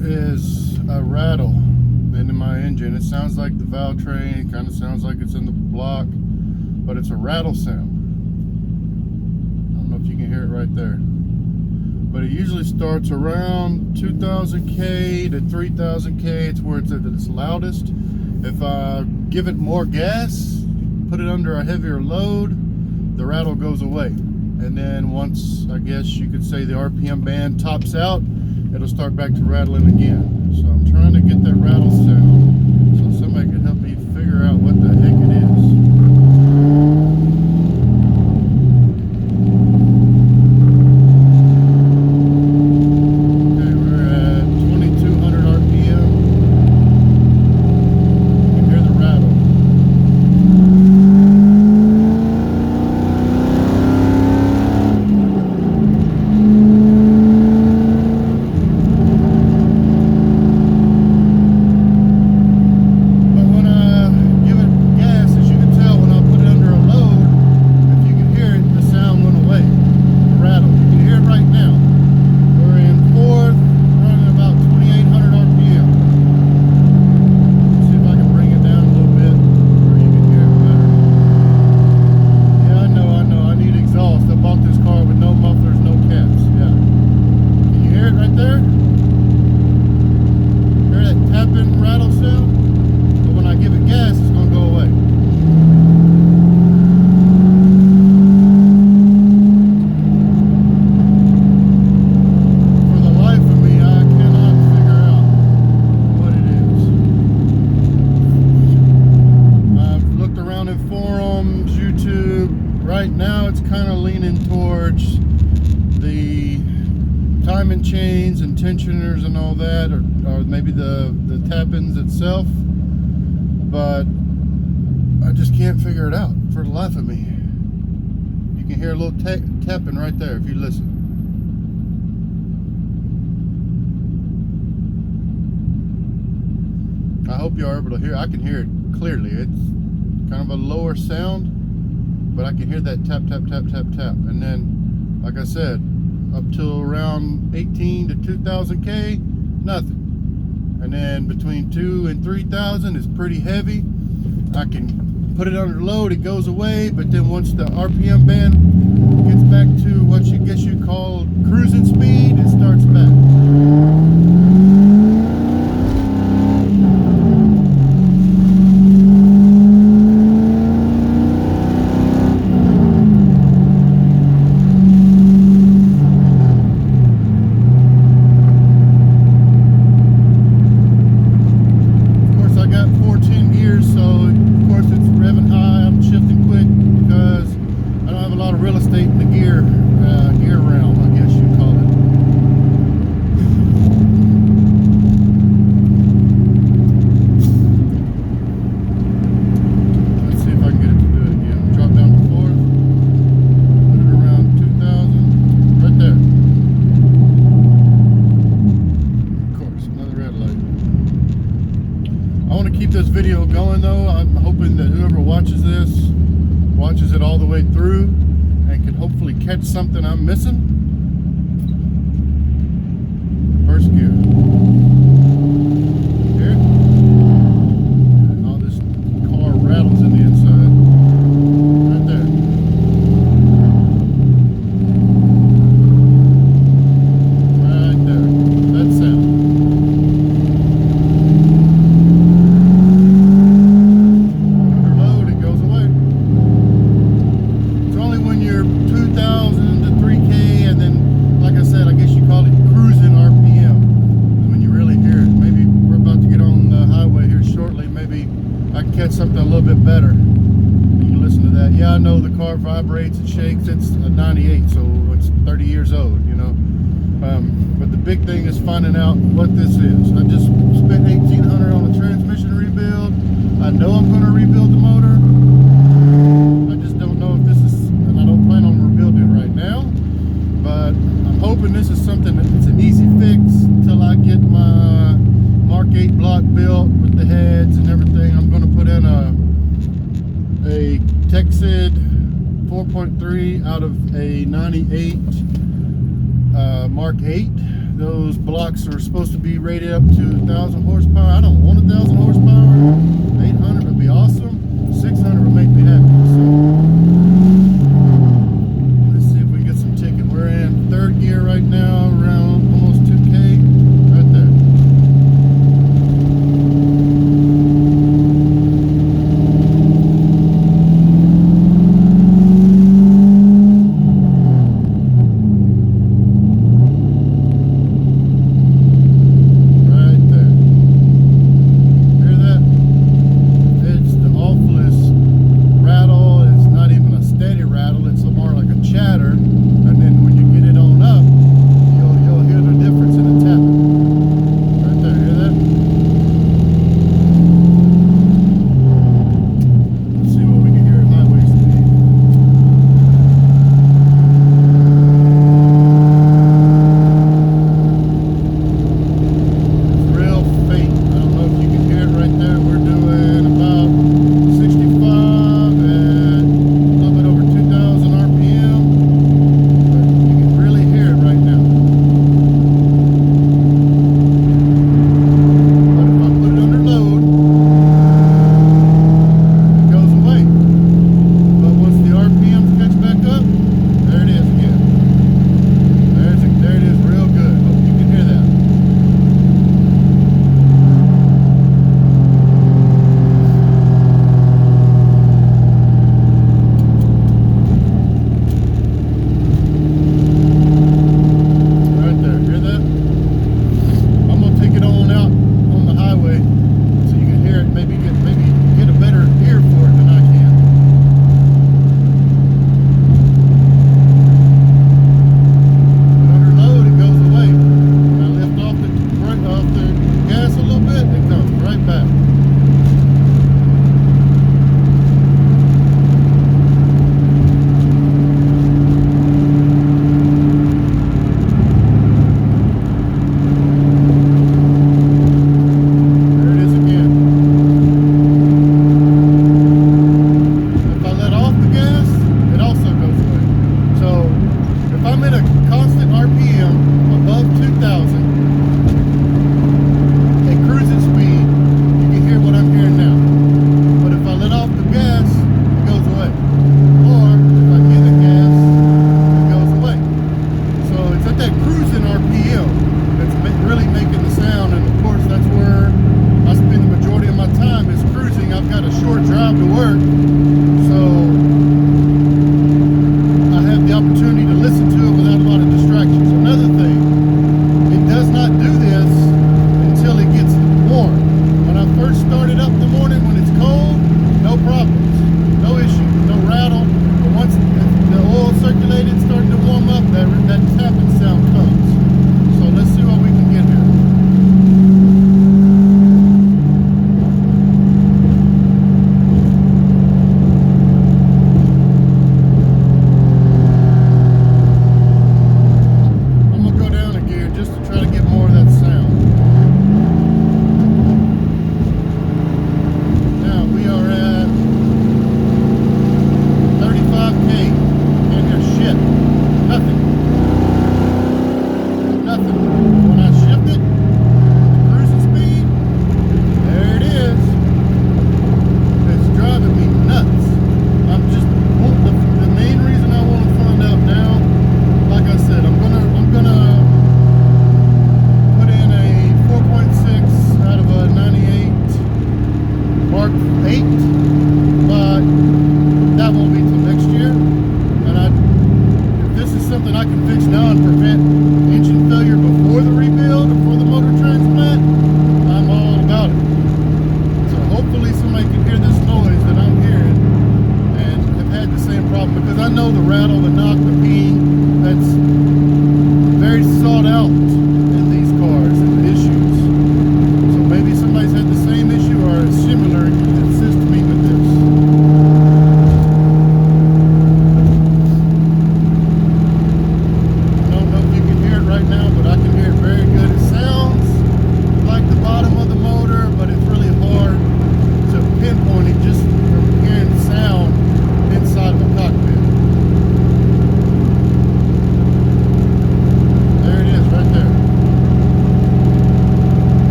is a rattle in my engine. It sounds like the valve train, kind of sounds like it's in the block, but it's a rattle sound. I don't know if you can hear it right there. But it usually starts around 2000K to 3000K. It's where it's at its loudest. If I give it more gas, put it under a heavier load, the rattle goes away. And then once, I guess you could say, the RPM band tops out, it'll start back to rattling again. So I'm trying to get that rattle sound so somebody can help me figure out what the heck it is. Right now it's kind of leaning towards the timing chains and tensioners and all that, or maybe the tap-ins itself, but I just can't figure it out for the life of me. You can hear a little tapping right there if you listen. I hope you are able to hear. I can hear it clearly. It's kind of a lower sound, but I can hear that tap, tap, tap, tap, tap. And then, like I said, up till around 18 to 2000K, nothing. And then between 2 and 3000 is pretty heavy. I can put it under load, it goes away, but then once the RPM band gets back to what you guess you call cruising speed, it starts back. This video going though. I'm hoping that whoever watches this watches it all the way through and can hopefully catch something I'm missing. First gear. Hear it? And all this car rattles in the inside. Right there. Right there. That sound. Catch something a little bit better. You can listen to that. Yeah, I know the car vibrates and shakes. It's a 98, so it's 30 years old, you know. But the big thing is finding out what this is. I just spent $1,800 on a transmission rebuild. I know I'm going to rebuild the motor. I just don't know if this is, and I don't plan on rebuilding it right now. But I'm hoping this is something that's an easy fix until I get my Mark 8 block built with the heads and everything. I'm going to put in a Texid 4.3 out of a 98 Mark 8 those blocks are supposed to be rated up to 1,000 horsepower. I don't want 1,000 horsepower. 800 would be awesome. 600 would make me happy. So let's see if we can get some ticket. We're in third gear right now, around almost 2K. Right there.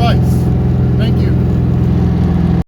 advice. Thank you.